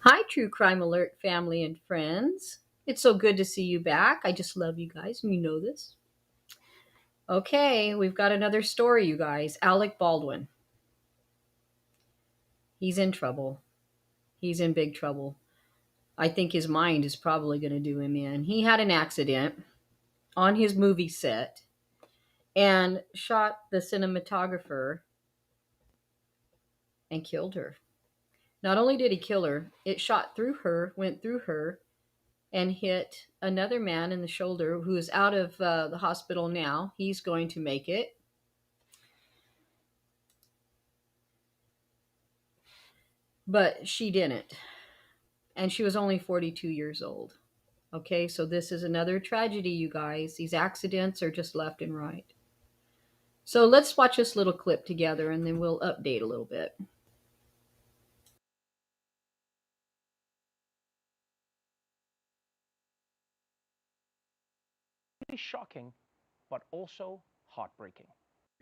Hi, True Crime Alert family and friends. It's so good to see you back. I just love you guys, and you know this. Okay, we've got another story, you guys. Alec Baldwin. He's in trouble. He's in big trouble. I think his mind is probably going to do him in. He had an accident on his movie set and shot the cinematographer and killed her. Not only did he kill her, it shot through her, went through her, and hit another man in the shoulder who is out of the hospital now. He's going to make it. But she didn't. And she was only 42 years old. Okay, so this is another tragedy, you guys. These accidents are just left and right. So let's watch this little clip together and then we'll update a little bit. Shocking, but also heartbreaking.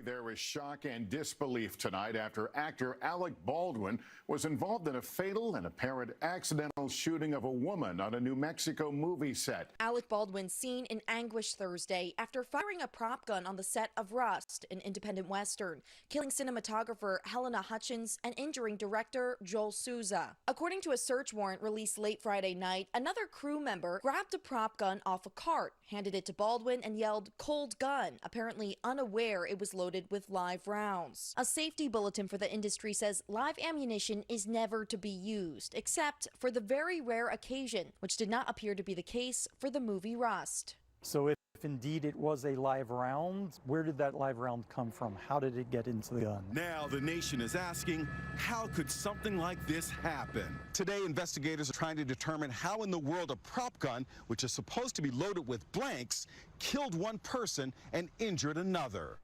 There was shock and disbelief tonight after actor Alec Baldwin was involved in a fatal and apparent accidental shooting of a woman on a New Mexico movie set. Alec Baldwin seen in anguish Thursday after firing a prop gun on the set of Rust, an independent Western, killing cinematographer Helena Hutchins and injuring director Joel Souza. According to a search warrant released late Friday night, another crew member grabbed a prop gun off a cart, handed it to Baldwin, and yelled, "Cold gun," apparently unaware it was loaded with live rounds. A safety bulletin for the industry says live ammunition is never to be used, except for the very rare occasion, which did not appear to be the case for the movie Rust. So if indeed it was a live round, where did that live round come from? How did it get into the gun? Now the nation is asking, how could something like this happen? Today, investigators are trying to determine how in the world a prop gun, which is supposed to be loaded with blanks, killed one person and injured another.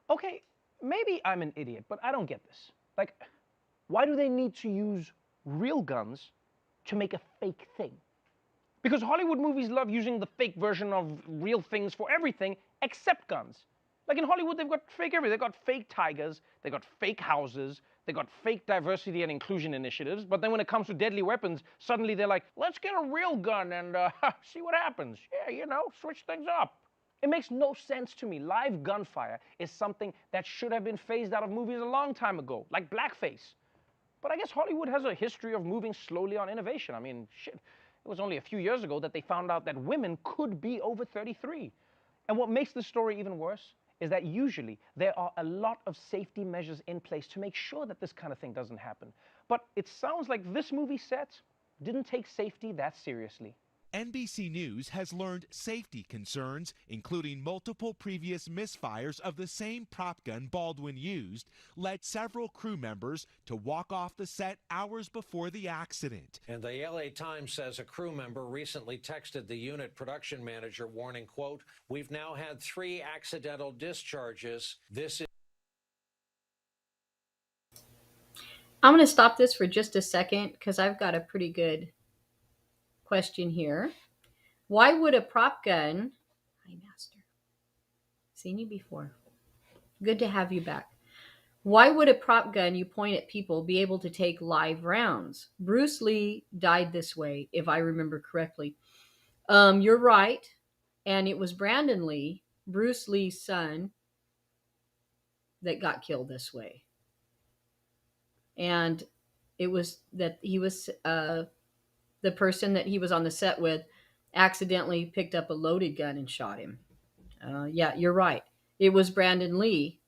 Okay, maybe I'm an idiot, but I don't get this. Like, why do they need to use real guns to make a fake thing? Because Hollywood movies love using the fake version of real things for everything except guns. Like in Hollywood, they've got fake everything. They've got fake tigers, they've got fake houses, they've got fake diversity and inclusion initiatives, but then when it comes to deadly weapons, suddenly they're like, let's get a real gun and see what happens. Yeah, switch things up. It makes no sense to me. Live gunfire is something that should have been phased out of movies a long time ago, like blackface. But I guess Hollywood has a history of moving slowly on innovation. I mean, shit, it was only a few years ago that they found out that women could be over 33. And what makes this story even worse is that usually there are a lot of safety measures in place to make sure that this kind of thing doesn't happen. But it sounds like this movie set didn't take safety that seriously. NBC News has learned safety concerns, including multiple previous misfires of the same prop gun Baldwin used, led several crew members to walk off the set hours before the accident. And the LA Times says a crew member recently texted the unit production manager warning, quote, "We've now had 3 accidental discharges. This is..." I'm going to stop this for just a second because I've got a pretty good question here. Why would a prop gun, hi master, seen you before, good to have you back. Why would a prop gun you point at people be able to take live rounds? Bruce Lee died this way, if I remember correctly. You're right, and it was Brandon Lee, Bruce Lee's son, that got killed this way. And it was that he was the person that he was on the set with accidentally picked up a loaded gun and shot him. Yeah, you're right. It was Brandon Lee.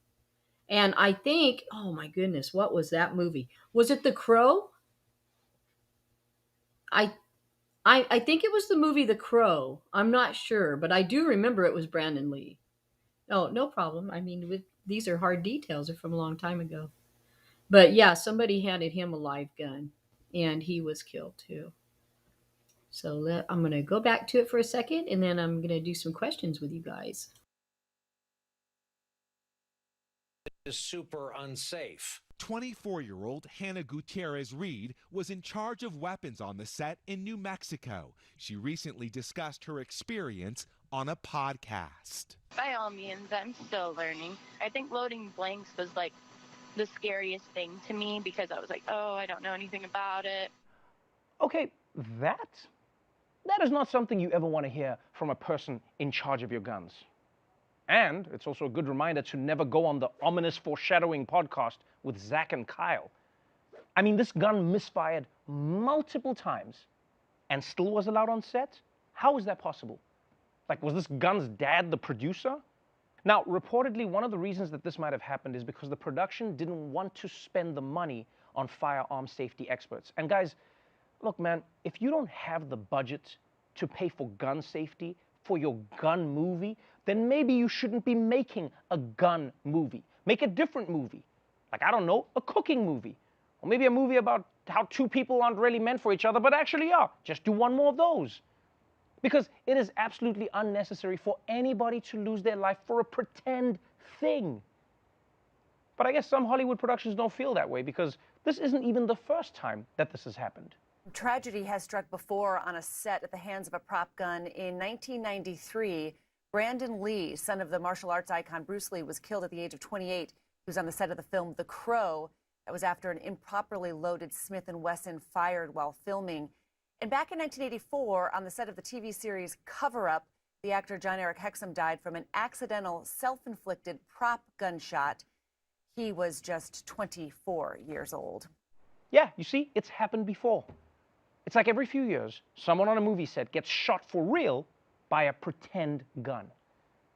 And I think, oh my goodness, what was that movie? Was it The Crow? I think it was the movie The Crow. I'm not sure, but I do remember it was Brandon Lee. Oh, no problem. I mean, these are hard details. They're from a long time ago. But yeah, somebody handed him a live gun, and he was killed too. So I'm going to go back to it for a second, and then I'm going to do some questions with you guys. Is super unsafe. 24-year-old Hannah Gutierrez Reed was in charge of weapons on the set in New Mexico. She recently discussed her experience on a podcast. By all means, I'm still learning. I think loading blanks was like the scariest thing to me because I was like, oh, I don't know anything about it. Okay, that that is not something you ever want to hear from a person in charge of your guns. And it's also a good reminder to never go on the ominous foreshadowing podcast with Zach and Kyle. I mean, this gun misfired multiple times and still was allowed on set? How is that possible? Like, was this gun's dad the producer? Now, reportedly, one of the reasons that this might have happened is because the production didn't want to spend the money on firearm safety experts. And guys, look, man, if you don't have the budget to pay for gun safety for your gun movie, then maybe you shouldn't be making a gun movie. Make a different movie. Like, I don't know, a cooking movie. Or maybe a movie about how two people aren't really meant for each other, but actually are. Just do one more of those. Because it is absolutely unnecessary for anybody to lose their life for a pretend thing. But I guess some Hollywood productions don't feel that way because this isn't even the first time that this has happened. Tragedy has struck before on a set at the hands of a prop gun. In 1993, Brandon Lee, son of the martial arts icon Bruce Lee, was killed at the age of 28. He was on the set of the film The Crow. That was after an improperly loaded Smith & Wesson fired while filming. And back in 1984, on the set of the TV series Cover Up, the actor John Eric Hexum died from an accidental self-inflicted prop gunshot. He was just 24 years old. Yeah, you see, it's happened before. It's like every few years, someone on a movie set gets shot for real by a pretend gun.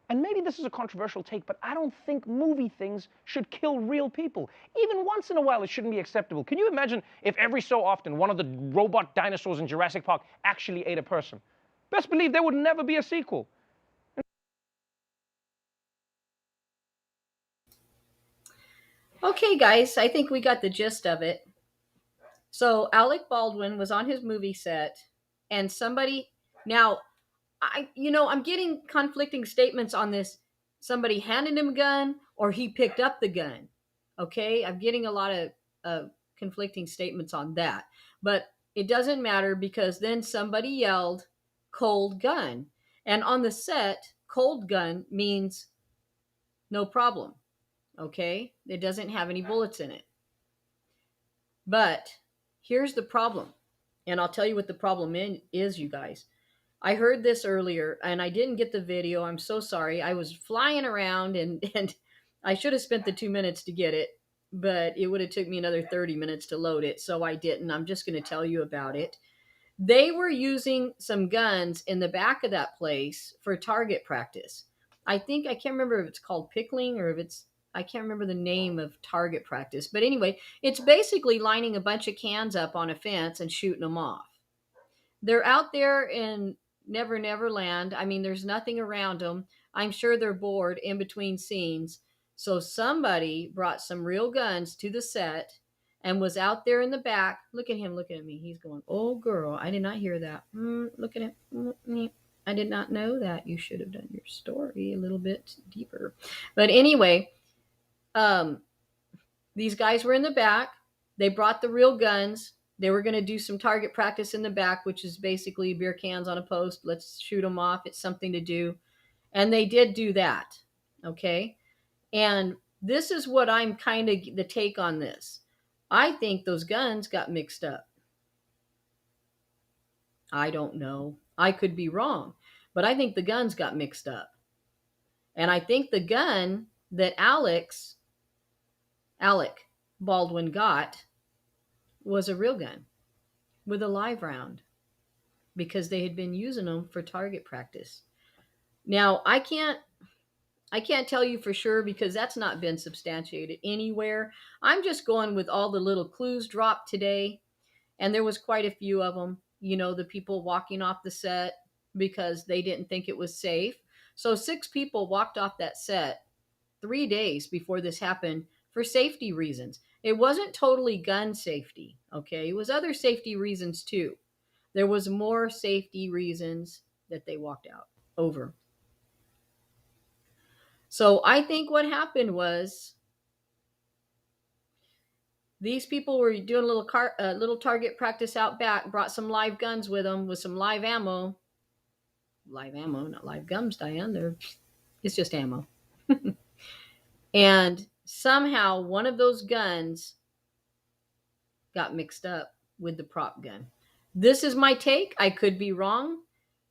And maybe this is a controversial take, but I don't think movie things should kill real people. Even once in a while, it shouldn't be acceptable. Can you imagine if every so often one of the robot dinosaurs in Jurassic Park actually ate a person? Best believe there would never be a sequel. Okay, guys, I think we got the gist of it. So Alec Baldwin was on his movie set, and somebody now, I'm getting conflicting statements on this. Somebody handed him a gun, or he picked up the gun. Okay, I'm getting a lot of conflicting statements on that, but it doesn't matter because then somebody yelled "cold gun," and on the set, "cold gun" means no problem. Okay, it doesn't have any bullets in it. But here's the problem. And I'll tell you what the problem is, you guys. I heard this earlier and I didn't get the video. I'm so sorry. I was flying around and I should have spent the 2 minutes to get it, but it would have took me another 30 minutes to load it. So I didn't. I'm just going to tell you about it. They were using some guns in the back of that place for target practice. I can't remember if it's called pickling or if it's, I can't remember the name of target practice. But anyway, it's basically lining a bunch of cans up on a fence and shooting them off. They're out there in Never Never Land. I mean, there's nothing around them. I'm sure they're bored in between scenes. So somebody brought some real guns to the set and was out there in the back. Look at him looking at me. He's going, "Oh, girl, I did not hear that. Look at him. I did not know that. You should have done your story a little bit deeper." But anyway, these guys were in the back. They brought the real guns. They were going to do some target practice in the back, which is basically beer cans on a post. Let's shoot them off. It's something to do. And they did do that. Okay. And this is what I'm kind of the take on this. I think those guns got mixed up. I don't know. I could be wrong, but I think the guns got mixed up. And I think the gun that Alec Baldwin got was a real gun with a live round because they had been using them for target practice. Now, I can't tell you for sure because that's not been substantiated anywhere. I'm just going with all the little clues dropped today, and there was quite a few of them. The people walking off the set because they didn't think it was safe. So 6 people walked off that set 3 days before this happened for safety reasons. It wasn't totally gun safety, okay? It was other safety reasons too. There was more safety reasons that they walked out over. So I think what happened was these people were doing a little target practice out back, brought some live guns with them with some live ammo. Live ammo, not live guns, Diane. It's just ammo. And somehow one of those guns got mixed up with the prop gun. This is my take. I could be wrong.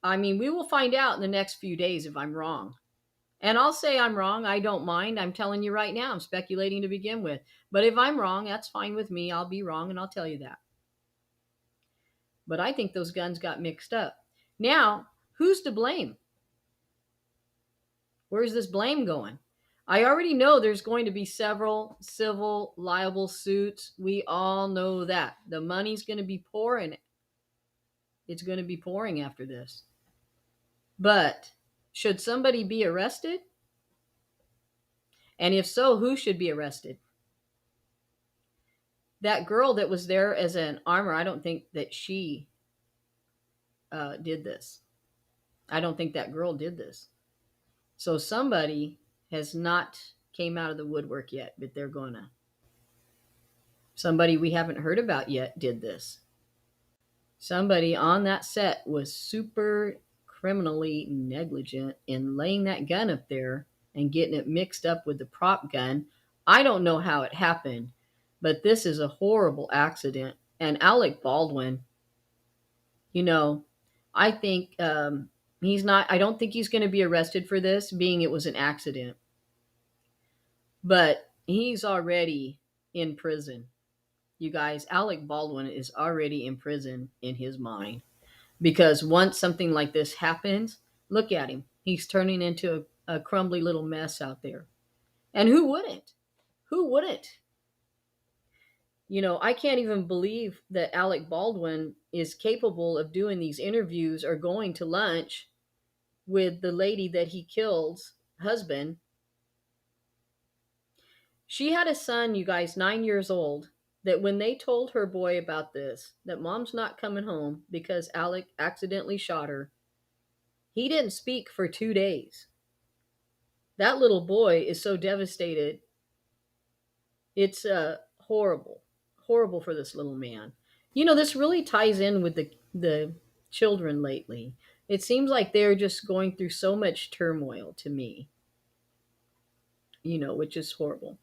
I mean, we will find out in the next few days if I'm wrong. And I'll say I'm wrong. I don't mind. I'm telling you right now. I'm speculating to begin with. But if I'm wrong, that's fine with me. I'll be wrong and I'll tell you that. But I think those guns got mixed up. Now, who's to blame? Where's this blame going? I already know there's going to be several civil liable suits. We all know that. The money's going to be pouring. It's going to be pouring after this. But should somebody be arrested? And if so, who should be arrested? That girl that was there as an armor, I don't think that she did this. I don't think that girl did this. So somebody has not came out of the woodwork yet, but they're gonna. Somebody we haven't heard about yet did this. Somebody on that set was super criminally negligent in laying that gun up there and getting it mixed up with the prop gun. I don't know how it happened, but this is a horrible accident. And Alec Baldwin, you know, I think he's not, I don't think he's going to be arrested for this, being it was an accident. But he's already in prison. You guys, Alec Baldwin is already in prison in his mind. Because once something like this happens, look at him. He's turning into a crumbly little mess out there. And who wouldn't? Who wouldn't? You know, I can't even believe that Alec Baldwin is capable of doing these interviews or going to lunch with the lady that he killed's husband. She had a son, you guys, 9 years old, that when they told her boy about this, that mom's not coming home because Alec accidentally shot her, he didn't speak for 2 days. That little boy is so devastated. It's horrible. Horrible for this little man. You know, this really ties in with the children lately. It seems like they're just going through so much turmoil to me, you know, which is horrible.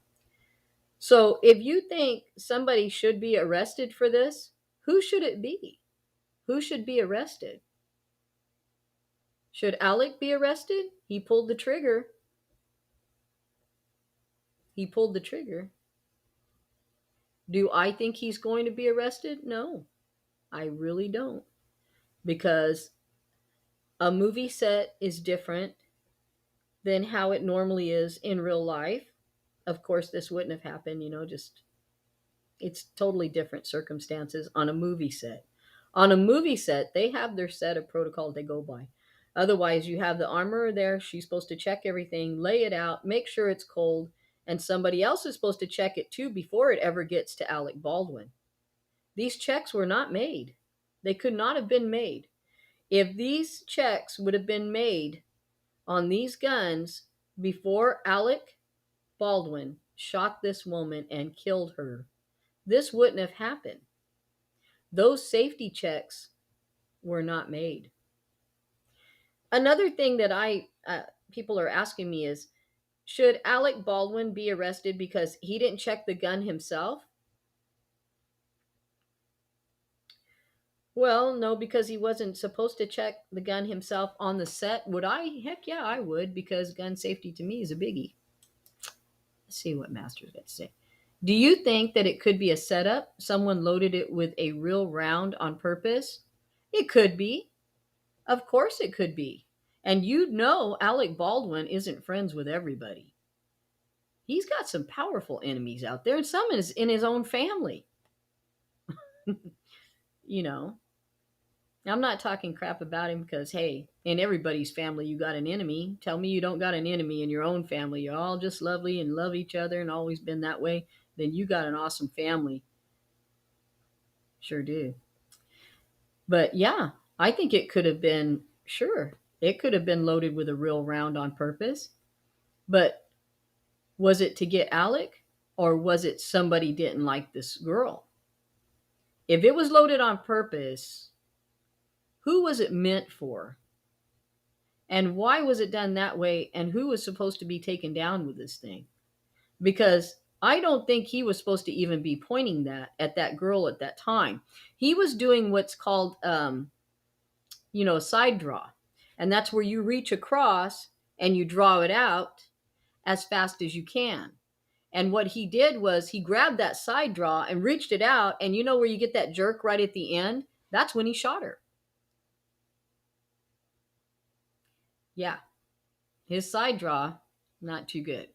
So if you think somebody should be arrested for this, who should it be? Who should be arrested? Should Alec be arrested? He pulled the trigger. He pulled the trigger. Do I think he's going to be arrested? No, I really don't. Because a movie set is different than how it normally is in real life. Of course, this wouldn't have happened, you know, just it's totally different circumstances on a movie set. On a movie set, they have their set of protocol they go by. Otherwise, you have the armorer there. She's supposed to check everything, lay it out, make sure it's cold, and somebody else is supposed to check it too before it ever gets to Alec Baldwin. These checks were not made. They could not have been made. If these checks would have been made on these guns before Alec Baldwin shot this woman and killed her, this wouldn't have happened. Those safety checks were not made. Another thing that people are asking me is, should Alec Baldwin be arrested because he didn't check the gun himself? Well, no, because he wasn't supposed to check the gun himself on the set. Would I? Heck yeah, I would, because gun safety to me is a biggie. Let's see what Master's got to say. Do you think that it could be a setup? Someone loaded it with a real round on purpose? It could be. Of course it could be. And you know Alec Baldwin isn't friends with everybody. He's got some powerful enemies out there, and some is in his own family. You know, I'm not talking crap about him because, hey, in everybody's family you got an enemy. Tell me you don't got an enemy in your own family. You're all just lovely and love each other and always been that way. Then you got an awesome family. Sure do. But yeah, I think it could have been, sure, it could have been loaded with a real round on purpose. But was it to get Alec, or was it somebody didn't like this girl? If it was loaded on purpose, who was it meant for? And why was it done that way? And who was supposed to be taken down with this thing? Because I don't think he was supposed to even be pointing that at that girl at that time. He was doing what's called, a side draw. And that's where you reach across and you draw it out as fast as you can. And what he did was he grabbed that side draw and reached it out. And you know where you get that jerk right at the end? That's when he shot her. Yeah. His side draw, not too good.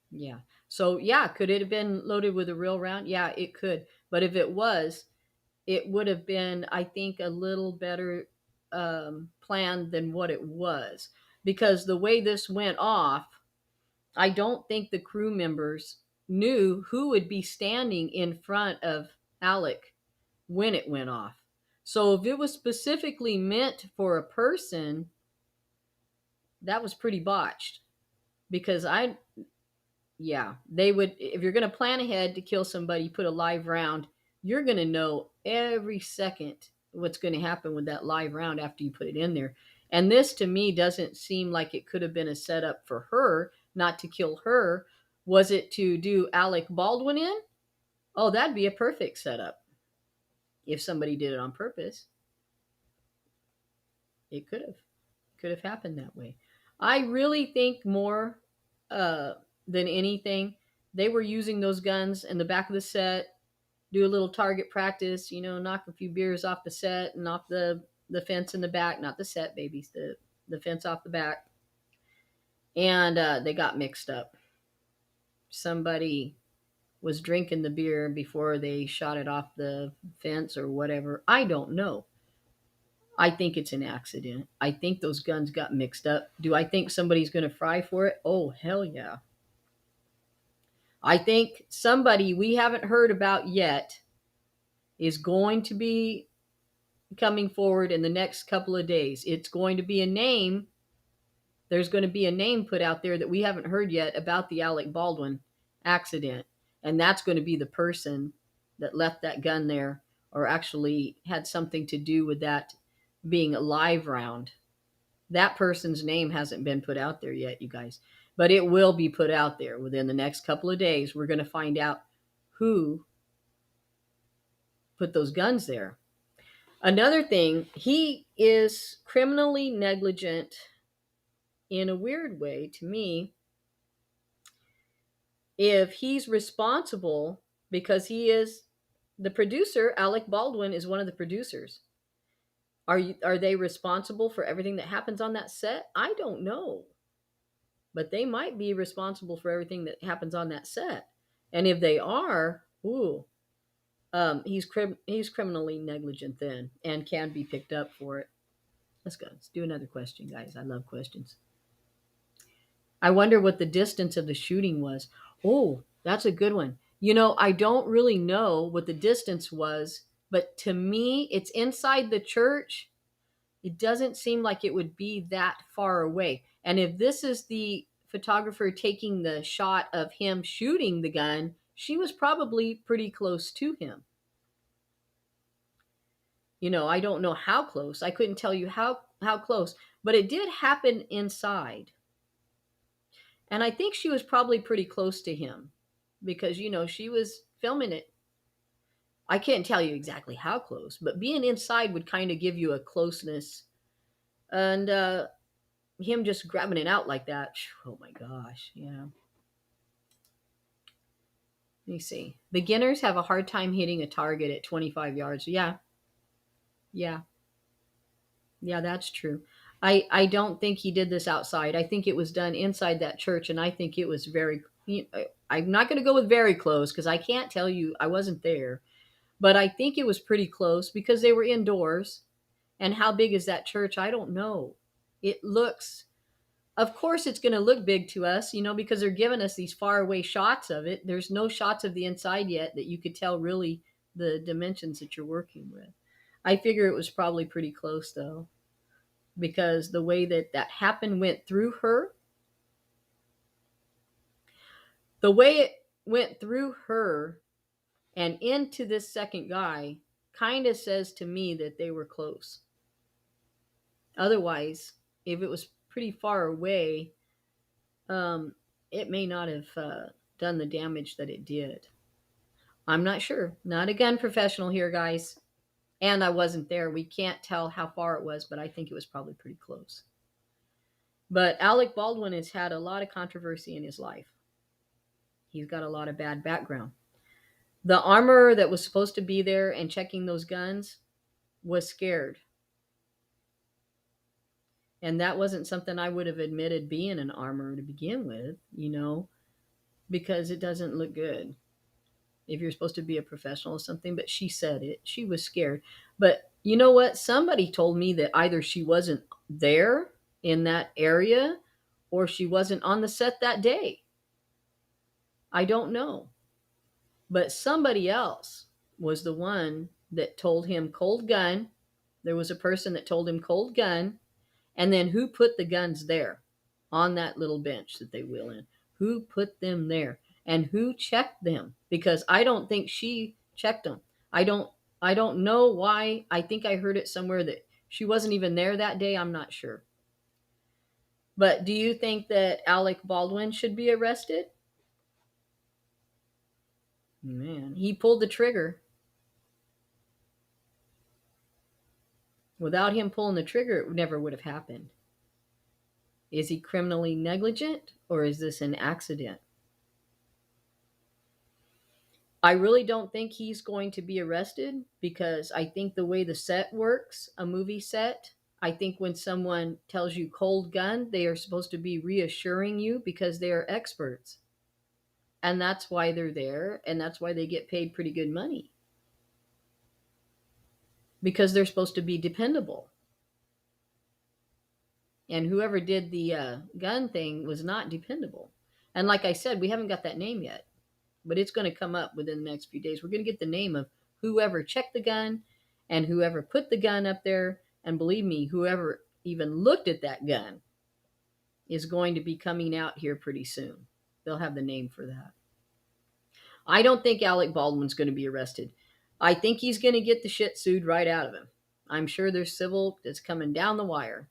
Yeah. So, yeah, could it have been loaded with a real round? Yeah, it could. But if it was, it would have been, I think, a little better planned than what it was. Because the way this went off, I don't think the crew members knew who would be standing in front of Alec when it went off. So if it was specifically meant for a person, that was pretty botched. Because they would, if you're going to plan ahead to kill somebody, put a live round, you're going to know every second what's going to happen with that live round after you put it in there. And this to me doesn't seem like it could have been a setup for her, not to kill her. Was it to do Alec Baldwin in? Oh, that'd be a perfect setup. If somebody did it on purpose, it could have happened that way. I really think more than anything, they were using those guns in the back of the set, do a little target practice, knock a few beers off the set and off the fence in the back, not the set, babies, the fence off the back. And they got mixed up. Somebody was drinking the beer before they shot it off the fence or whatever. I don't know. I think it's an accident. I think those guns got mixed up. Do I think somebody's going to fry for it? Oh, hell yeah. I think somebody we haven't heard about yet is going to be coming forward in the next couple of days. It's going to be a name. There's going to be a name put out there that we haven't heard yet about the Alec Baldwin accident. And that's going to be the person that left that gun there or actually had something to do with that being a live round. That person's name hasn't been put out there yet, you guys. But it will be put out there within the next couple of days. We're going to find out who put those guns there. Another thing, he is criminally negligent in a weird way to me. If he's responsible, because he is the producer, Alec Baldwin is one of the producers. Are they responsible for everything that happens on that set? I don't know. But they might be responsible for everything that happens on that set. And if they are, he's criminally negligent then and can be picked up for it. Let's go. Let's do another question, guys. I love questions. I wonder what the distance of the shooting was. Oh, that's a good one. I don't really know what the distance was, but to me, it's inside the church. It doesn't seem like it would be that far away. And if this is the photographer taking the shot of him shooting the gun, she was probably pretty close to him. I don't know how close. I couldn't tell you how close, but it did happen inside. And I think she was probably pretty close to him because, she was filming it. I can't tell you exactly how close, but being inside would kind of give you a closeness. And him just grabbing it out like that, oh my gosh, yeah. Let me see. Beginners have a hard time hitting a target at 25 yards. Yeah. Yeah. Yeah, that's true. I don't think he did this outside. I think it was done inside that church, and I think it was very. I'm not going to go with very close because I can't tell you. I wasn't there, but I think it was pretty close because they were indoors. And how big is that church? I don't know. It looks. Of course, it's going to look big to us, because they're giving us these far away shots of it. There's no shots of the inside yet that you could tell really the dimensions that you're working with. I figure it was probably pretty close though, because the way that happened went through her. The way it went through her and into this second guy kind of says to me that they were close. Otherwise, if it was pretty far away, it may not have done the damage that it did. I'm not sure. Not a gun professional here, guys. And I wasn't there. We can't tell how far it was, but I think it was probably pretty close. But Alec Baldwin has had a lot of controversy in his life. He's got a lot of bad background. The armorer that was supposed to be there and checking those guns was scared. And that wasn't something I would have admitted being an armorer to begin with, because it doesn't look good if you're supposed to be a professional or something. But she said it. She was scared. But you know what? Somebody told me that either she wasn't there in that area or she wasn't on the set that day. I don't know. But somebody else was the one that told him cold gun. There was a person that told him cold gun. And then who put the guns there on that little bench that they wheel in? Who put them there? And who checked them? Because I don't think she checked them. I don't know why. I think I heard it somewhere that she wasn't even there that day. I'm not sure. But do you think that Alec Baldwin should be arrested? Man, he pulled the trigger. Without him pulling the trigger, it never would have happened. Is he criminally negligent or is this an accident? I really don't think he's going to be arrested because I think the way the set works, a movie set, I think when someone tells you cold gun, they are supposed to be reassuring you because they are experts. And that's why they're there and that's why they get paid pretty good money. Because they're supposed to be dependable. And whoever did the gun thing was not dependable. And like I said, we haven't got that name yet. But it's going to come up within the next few days. We're going to get the name of whoever checked the gun and whoever put the gun up there. And believe me, whoever even looked at that gun is going to be coming out here pretty soon. They'll have the name for that. I don't think Alec Baldwin's going to be arrested. I think he's going to get the shit sued right out of him. I'm sure there's civil that's coming down the wire.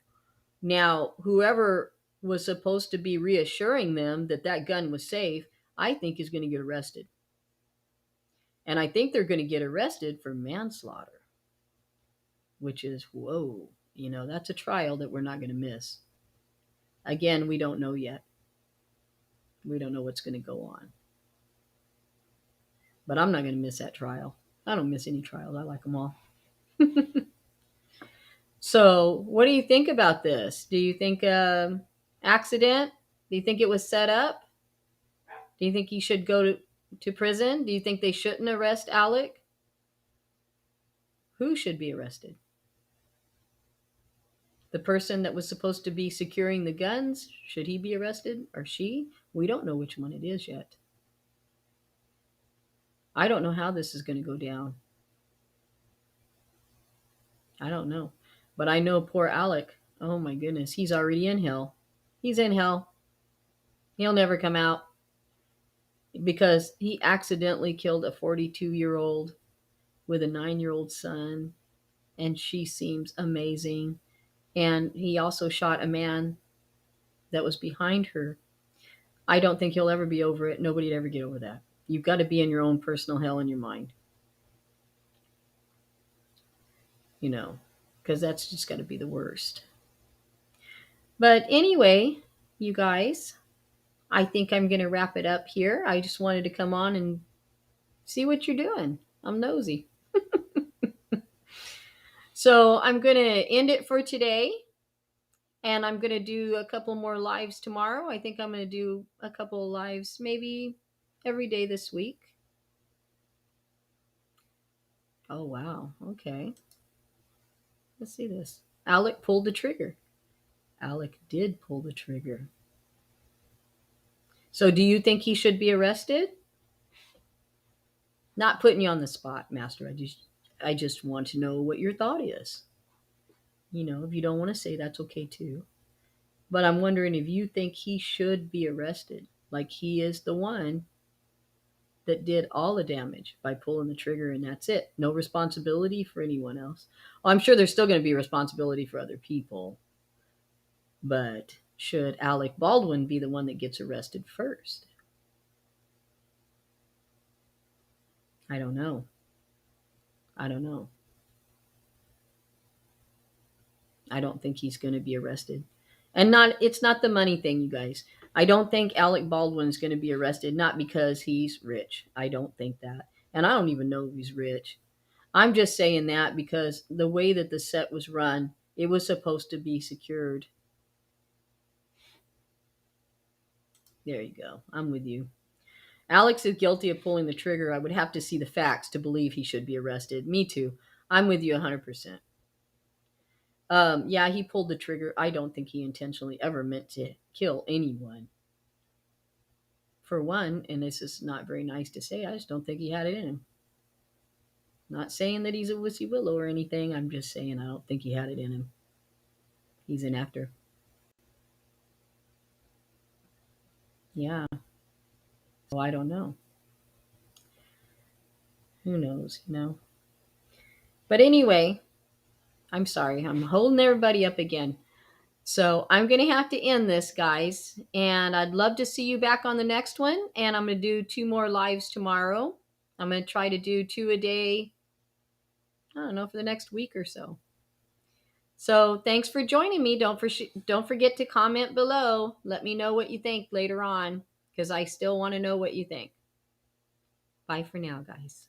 Now, whoever was supposed to be reassuring them that that gun was safe, I think is going to get arrested. And I think they're going to get arrested for manslaughter, which is, whoa, that's a trial that we're not going to miss. Again, we don't know yet. We don't know what's going to go on. But I'm not going to miss that trial. I don't miss any trials. I like them all. So, what do you think about this? Do you think accident? Do you think it was set up? Do you think he should go to prison? Do you think they shouldn't arrest Alec? Who should be arrested? The person that was supposed to be securing the guns, should he be arrested or she? We don't know which one it is yet. I don't know how this is going to go down. I don't know. But I know poor Alec, oh my goodness, he's already in hell. He's in hell. He'll never come out because he accidentally killed a 42-year-old with a 9-year-old son, and she seems amazing. And he also shot a man that was behind her. I don't think he'll ever be over it. Nobody'd ever get over that. You've got to be in your own personal hell in your mind. Because that's just got to be the worst. But anyway, you guys, I think I'm going to wrap it up here. I just wanted to come on and see what you're doing. I'm nosy. So I'm going to end it for today. And I'm going to do a couple more lives tomorrow. I think I'm going to do a couple of lives maybe every day this week. Oh, wow. Okay. Let's see this. Alec pulled the trigger. Alec did pull the trigger. So do you think he should be arrested? Not putting you on the spot, Master. I just want to know what your thought is. If you don't want to say, that's okay too. But I'm wondering if you think he should be arrested. Like he is the one that did all the damage by pulling the trigger and that's it. No responsibility for anyone else. Well, I'm sure there's still going to be responsibility for other people. But should Alec Baldwin be the one that gets arrested first? I don't know. I don't know. I don't think he's going to be arrested. And it's not the money thing, you guys. I don't think Alec Baldwin's going to be arrested, not because he's rich. I don't think that. And I don't even know if he's rich. I'm just saying that because the way that the set was run, it was supposed to be secured. There you go. I'm with you. Alex is guilty of pulling the trigger. I would have to see the facts to believe he should be arrested. Me too. I'm with you 100%. Yeah, he pulled the trigger. I don't think he intentionally ever meant to kill anyone. For one, and this is not very nice to say, I just don't think he had it in him. Not saying that he's a wussy willow or anything. I'm just saying I don't think he had it in him. He's an actor. Yeah. So I don't know. Who knows, you know? But anyway, I'm sorry. I'm holding everybody up again. So I'm going to have to end this, guys. And I'd love to see you back on the next one. And I'm going to do 2 more lives tomorrow. I'm going to try to do 2 a day, I don't know, for the next week or so. So thanks for joining me. Don't forget to comment below. Let me know what you think later on, because I still want to know what you think. Bye for now, guys.